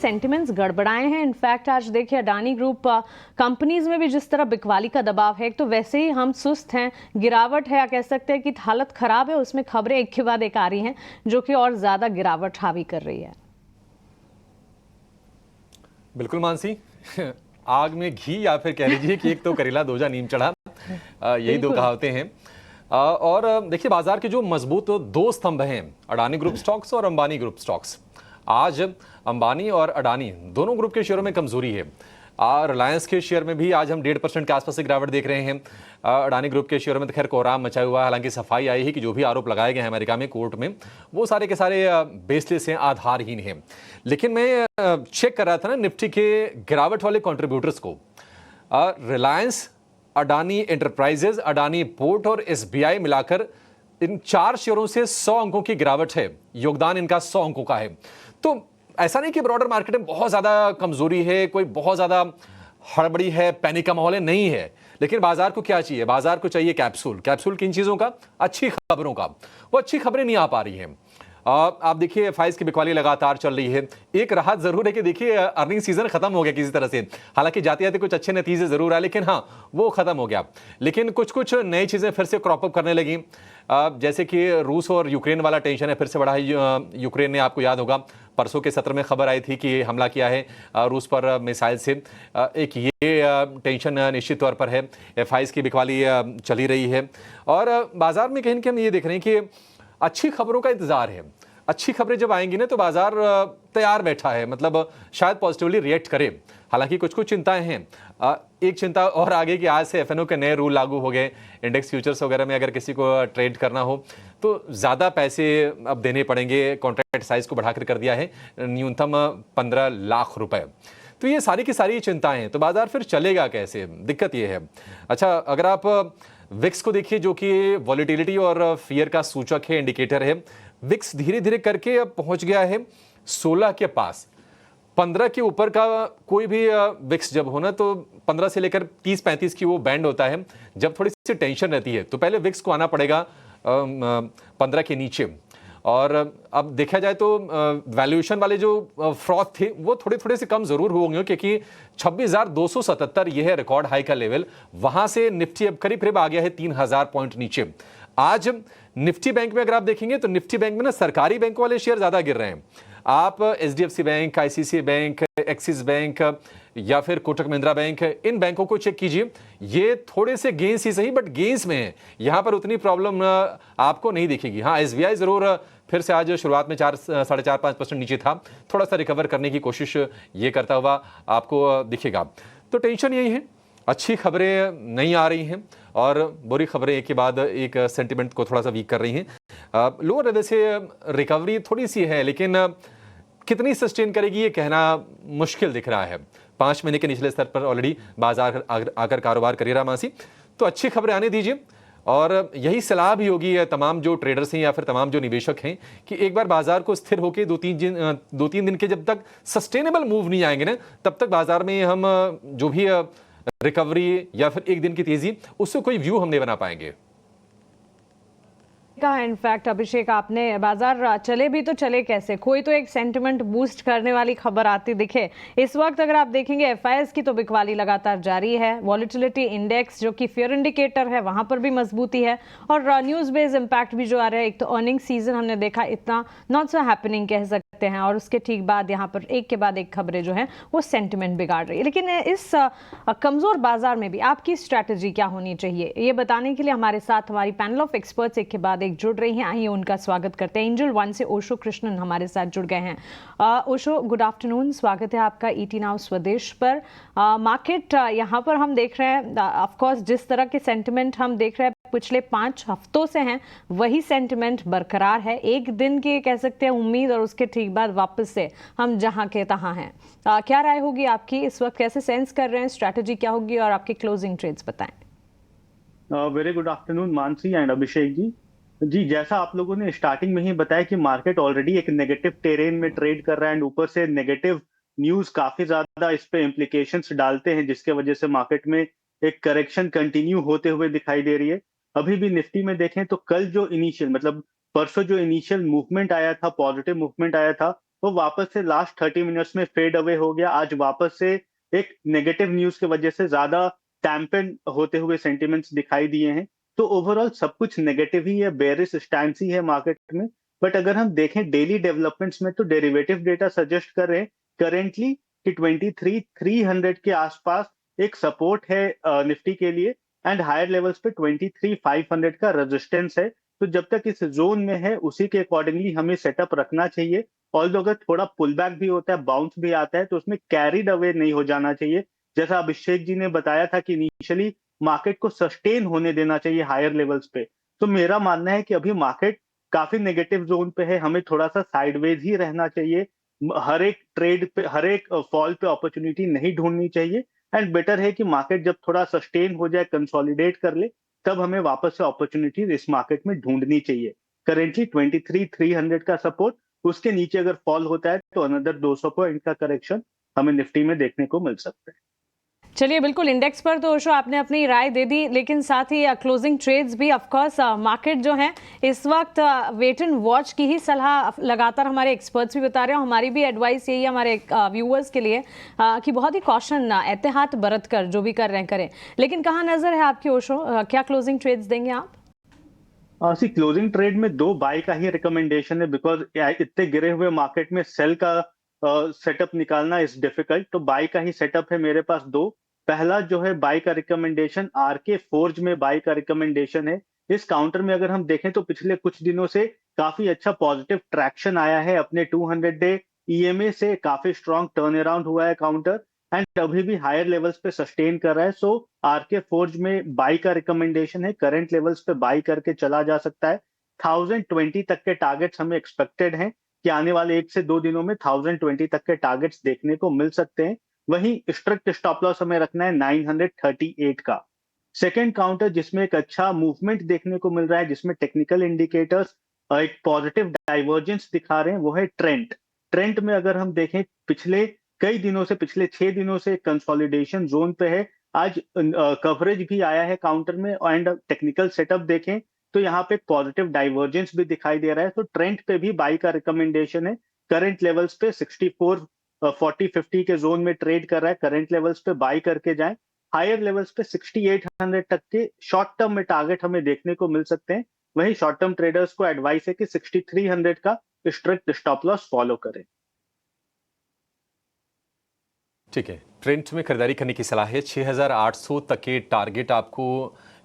Sentiments गड़बड़ाए हैं। In fact आज देखिए अडानी ग्रुप कंपनीज में भी जिस तरह बिकवाली का दबाव है, एक तो वैसे ही हम सुस्त हैं, गिरावट है या कह सकते हैं कि हालत खराब है, उसमें खबरें एक के बाद एक आ रही हैं जो कि और ज्यादा गिरावट हावी कर रही है। बिल्कुल मानसी, आग में घी या फिर कह लीजिए कि एक तो करेला दूजा नीम चढ़ा, यही दो कहावतें हैं। और देखिए बाजार के जो मजबूत दो स्तंभ हैं, अडानी ग्रुप स्टॉक्स और अंबानी ग्रुप स्टॉक्स। आज अंबानी और अडानी दोनों ग्रुप के शेयरों में कमजोरी है। रिलायंस के शेयर में भी आज हम 1.5% के आसपास से गिरावट देख रहे हैं। अडानी ग्रुप के शेयरों में तो खैर कोहराम मचा हुआ है। हालांकि सफाई आई है कि जो भी आरोप लगाए गए हैं अमेरिका में कोर्ट में, वो सारे के सारे बेसलेस हैं, आधारहीन हैं। लेकिन मैं चेक कर रहा था ना निफ्टी के गिरावट वाले कॉन्ट्रीब्यूटर्स को। रिलायंस, अडानी एंटरप्राइजेज, अडानी पोर्ट और एसबीआई मिलाकर इन 4 शेयरों से 100 अंकों की गिरावट है। योगदान इनका 100 अंकों का है। तो ऐसा नहीं कि ब्रॉडर मार्केट में बहुत ज्यादा कमजोरी है, कोई बहुत ज्यादा हड़बड़ी है, पैनिक का माहौल है, नहीं है। लेकिन बाजार को क्या चाहिए? बाजार को चाहिए कैप्सूल। कैप्सूल किन चीजों का? अच्छी खबरों का। वो अच्छी खबरें नहीं आ पा रही हैं। आप देखिए एफआईज की बिकवाली लगातार चल रही है। एक राहत जरूर है कि देखिए अर्निंग सीजन खत्म हो गया किसी तरह से। हालांकि जाते जाते कुछ अच्छे नतीजे जरूर आए, लेकिन हाँ वो खत्म हो गया। लेकिन कुछ कुछ नई चीजें फिर से क्रॉप अप करने लगी। जैसे कि रूस और यूक्रेन वाला टेंशन है, फिर से बढ़ा है। यूक्रेन ने, आपको याद होगा परसों के सत्र में खबर आई थी कि हमला किया है रूस पर मिसाइल से। एक ये टेंशन निश्चित तौर पर है। एफआईज की बिकवाली चली रही है और बाजार में कहीं ना कहीं हम ये देख रहे हैं कि अच्छी खबरों का इंतजार है। अच्छी खबरें जब आएंगी ना तो बाजार तैयार बैठा है, मतलब शायद पॉजिटिवली रिएक्ट करे। हालांकि कुछ कुछ चिंताएं हैं। एक चिंता और आगे कि आज से एफएनओ के नए रूल लागू हो गए। इंडेक्स फ्यूचर्स वगैरह में अगर किसी को ट्रेड करना हो तो ज़्यादा पैसे अब देने पड़ेंगे। कॉन्ट्रैक्ट साइज को बढ़ाकर कर दिया है न्यूनतम 15 लाख रुपए। तो ये सारी की सारी चिंताएं हैं। तो बाजार फिर चलेगा कैसे? दिक्कत ये है। अच्छा, अगर आप विक्स को देखिए जो कि वॉलेटिलिटी और फियर का सूचक है, इंडिकेटर है, विक्स धीरे धीरे करके अब पहुंच गया है 16 के पास। 15 के ऊपर का कोई भी विक्स जब होना तो 15 से लेकर 30-35 की वो बैंड होता है जब थोड़ी सी टेंशन रहती है। तो पहले विक्स को आना पड़ेगा 15 के नीचे। और अब देखा जाए तो वैल्यूएशन वाले जो फ्रॉथ थे वो थोड़े थोड़े से कम जरूर होंगे, क्योंकि 26,277 ये है रिकॉर्ड हाई का लेवल। वहां से निफ्टी अब करीब करीब आ गया है 3,000 पॉइंट नीचे। आज निफ्टी बैंक में अगर आप देखेंगे तो निफ्टी बैंक में ना सरकारी बैंक वाले शेयर ज्यादा गिर रहे हैं। आप HDFC bank, ICICI bank, axis bank या फिर कोटक महिंद्रा बैंक, इन बैंकों को चेक कीजिए। ये थोड़े से गेंस ही सही बट गेंस में है। यहां पर उतनी प्रॉब्लम आपको नहीं दिखेगी। हाँ, एसबीआई जरूर फिर से आज शुरुआत में 4.5-5% नीचे था, थोड़ा सा रिकवर करने की कोशिश ये करता हुआ आपको दिखेगा। तो टेंशन यही है, अच्छी खबरें नहीं आ रही हैं और बुरी खबरें एक के बाद एक सेंटिमेंट को थोड़ा सा वीक कर रही हैं। लोअर लेवल से रिकवरी थोड़ी सी है, लेकिन कितनी सस्टेन करेगी ये कहना मुश्किल दिख रहा है। 5 महीने के निचले स्तर पर ऑलरेडी बाजार आकर कारोबार कर रहा मासी। तो अच्छी खबरें आने दीजिए और यही सलाह भी होगी तमाम जो ट्रेडर्स हैं या फिर तमाम जो निवेशक हैं कि एक बार बाजार को स्थिर होकर 2-3 दिन के जब तक सस्टेनेबल मूव नहीं आएंगे ना, तब तक बाजार में हम जो भी रिकवरी या फिर एक दिन की तेजी, उससे कोई व्यू हम नहीं बना पाएंगे। कहा इनफैक्ट अभिषेक आपने, बाजार चले भी तो चले कैसे? कोई तो एक सेंटिमेंट बूस्ट करने वाली खबर आती दिखे। इस वक्त अगर आप देखेंगे एफआईएस की तो बिकवाली लगातार जारी है। वॉलेटिलिटी इंडेक्स जो कि फेयर इंडिकेटर है वहां पर भी मजबूती है और न्यूज बेस्ड इंपैक्ट भी जो आ रहा है। एक तो अर्निंग सीजन हमने देखा इतना नॉट सो हैपनिंग कह सकते हैं, और उसके ठीक बाद यहाँ पर एक के बाद एक खबरें जो है वो सेंटिमेंट बिगाड़ रही है। लेकिन इस कमजोर बाजार में भी आपकी स्ट्रैटेजी क्या होनी चाहिए, ये बताने के लिए हमारे साथ हमारी पैनल ऑफ एक्सपर्ट्स एक के बाद एक जुड़ रही हैं। आइए उनका स्वागत करते हैं। एंजल वन से ओशो कृष्णन हमारे साथ जुड़ गए हैं। ओशो, गुड आफ्टरनून, स्वागत है आपका ईटी नाउ स्वदेश पर। मार्केट यहाँ पर हम देख रहे हैं ऑफ कोर्स जिस तरह के सेंटिमेंट हम देख रहे हैं पिछले 5 हफ्तों से हैं, वही सेंटिमेंट बरकरार है। एक दिन की कह सकते हैं उम्मीद और उसके ठीक बाद वापस से हम जहां के तहां हैं। क्या राय होगी आपकी इस वक्त? कैसे सेंस कर रहे हैं? स्ट्रैटेजी क्या होगी और आपके क्लोजिंग ट्रेड्स बताएं। Very good afternoon Mansi and Abhishek ji, जैसा आप लोगों ने स्टार्टिंग में ही बताया कि मार्केट ऑलरेडी एक नेगेटिव टेरेन में ट्रेड कर रहा है एंड ऊपर से नेगेटिव न्यूज काफी ज्यादा इस पे इम्प्लीकेशंस डालते हैं, जिसके वजह से मार्केट में एक करेक्शन कंटिन्यू होते हुए दिखाई दे रही है। अभी भी निफ्टी में देखें तो कल जो इनिशियल मतलब परसों जो इनिशियल मूवमेंट आया था, पॉजिटिव मूवमेंट आया था, वो वापस से लास्ट 30 मिनट्स में फेड अवे हो गया। आज वापस से एक नेगेटिव न्यूज की वजह से ज्यादा टैम्पन होते हुए सेंटिमेंट्स दिखाई दिए हैं। तो ओवरऑल सब कुछ नेगेटिव ही है, बेयरिश स्टैंस ही है मार्केट में। बट अगर हम देखें डेली डेवलपमेंट्स में तो डेरिवेटिव डेटा सजेस्ट कर रहे हैं करेंटली कि 23,300 के आसपास एक सपोर्ट है निफ्टी के लिए, एंड हायर लेवल्स पे 23,500 का रेजिस्टेंस है। तो जब तक इस जोन में है उसी के अकॉर्डिंगली हमें सेटअप रखना चाहिए। ऑल्दो अगर थोड़ा पुल बैक भी होता है, बाउंस भी आता है, तो उसमें कैरिड अवे नहीं हो जाना चाहिए। जैसा अभिषेक जी ने बताया था कि इनिशियली मार्केट को सस्टेन होने देना चाहिए हायर लेवल्स पे। तो मेरा मानना है कि अभी मार्केट काफी नेगेटिव जोन पे है, हमें थोड़ा सा साइडवेज ही रहना चाहिए। हर एक ट्रेड पे, हर एक फॉल पे अपॉर्चुनिटी नहीं ढूंढनी चाहिए। एंड बेटर है कि मार्केट जब थोड़ा सस्टेन हो जाए, कंसोलिडेट कर ले, तब हमें वापस से अपॉर्चुनिटीज इस मार्केट में ढूंढनी चाहिए। करेंटली 23,300 का सपोर्ट, उसके नीचे अगर फॉल होता है तो अनदर 200 पॉइंट का करेक्शन हमें निफ्टी में देखने को मिल सकता है। चलिए, बिल्कुल इंडेक्स पर तो ओशो आपने अपनी राय दे दी, लेकिन साथ ही क्लोजिंग ट्रेड्स भी ऑफ कोर्स मार्केट जो है इस वक्त वेट एंड वॉच की ही सलाह लगातार हमारे एक्सपर्ट्स भी बता रहे हैं। हमारी भी एडवाइस यही है हमारे व्यूअर्स के लिए कि बहुत ही कॉशन एहतियात बरत कर जो भी कर रहे हैं करें। लेकिन कहाँ नजर है आपकी ओशो, क्या क्लोजिंग ट्रेड्स देंगे आप? सी क्लोजिंग ट्रेड में 2 बाय का ही रिकमेंडेशन है, बिकॉज इतने गिरे हुए मार्केट में सेल का सेटअप निकालना इज डिफिकल्ट। तो बाय का ही सेटअप है मेरे पास 2। पहला जो है बाय का रिकमेंडेशन आरके फोर्ज में बाय का रिकमेंडेशन है। इस काउंटर में अगर हम देखें तो पिछले कुछ दिनों से काफी अच्छा पॉजिटिव ट्रैक्शन आया है, अपने 200 डे ईएमए से काफी स्ट्रॉन्ग टर्न अराउंड हुआ है काउंटर, एंड अभी भी हायर लेवल्स पे सस्टेन कर रहा है। सो आरके फोर्ज में बाय का रिकमेंडेशन है, करंट लेवल्स पे बाय करके चला जा सकता है। 1020 तक के टारगेट्स हमें एक्सपेक्टेड हैं कि आने वाले 1 से 2 दिनों में 1020 तक के टारगेट्स देखने को मिल सकते हैं। वहीं स्ट्रिक्ट स्टॉप लॉस हमें रखना है 938 का। सेकेंड काउंटर जिसमें एक अच्छा मूवमेंट देखने को मिल रहा है, जिसमें टेक्निकल इंडिकेटर्स एक पॉजिटिव डाइवर्जेंस दिखा रहे हैं, वो है ट्रेंड। ट्रेंड में अगर हम देखें पिछले कई दिनों से, पिछले 6 दिनों से कंसोलिडेशन जोन पे है। आज कवरेज भी आया है काउंटर में, एंड टेक्निकल सेटअप देखें तो यहाँ पे पॉजिटिव डाइवर्जेंस भी दिखाई दे रहा है। तो ट्रेंड पे भी बाई का रिकमेंडेशन है। करंट लेवल्स पे 64 40 50 के जोन में ट्रेड कर रहा है, करंट लेवल्स पे बाई करके जाएं। हायर लेवल्स पे 6800 तक के शॉर्ट टर्म में टारगेट हमें देखने को मिल सकते हैं। वहीं शॉर्ट टर्म ट्रेडर्स को एडवाइस है कि 6300 का स्ट्रिक्ट स्टॉप लॉस फॉलो करें। ठीक है, ट्रेंड में खरीदारी करने की सलाह है। 6800 तक के टारगेट आपको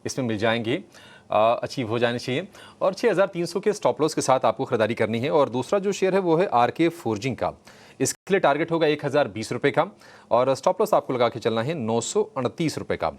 इसमें मिल जाएंगे, अचीव हो जाने चाहिए, और 6300 के स्टॉप लॉस के साथ आपको खरीदारी करनी है। और दूसरा जो शेयर है वो है आरके फोर्जिंग का। इसके लिए टारगेट होगा 1020 रुपये का, और स्टॉप लॉस आपको लगा के चलना है 929 रुपये का।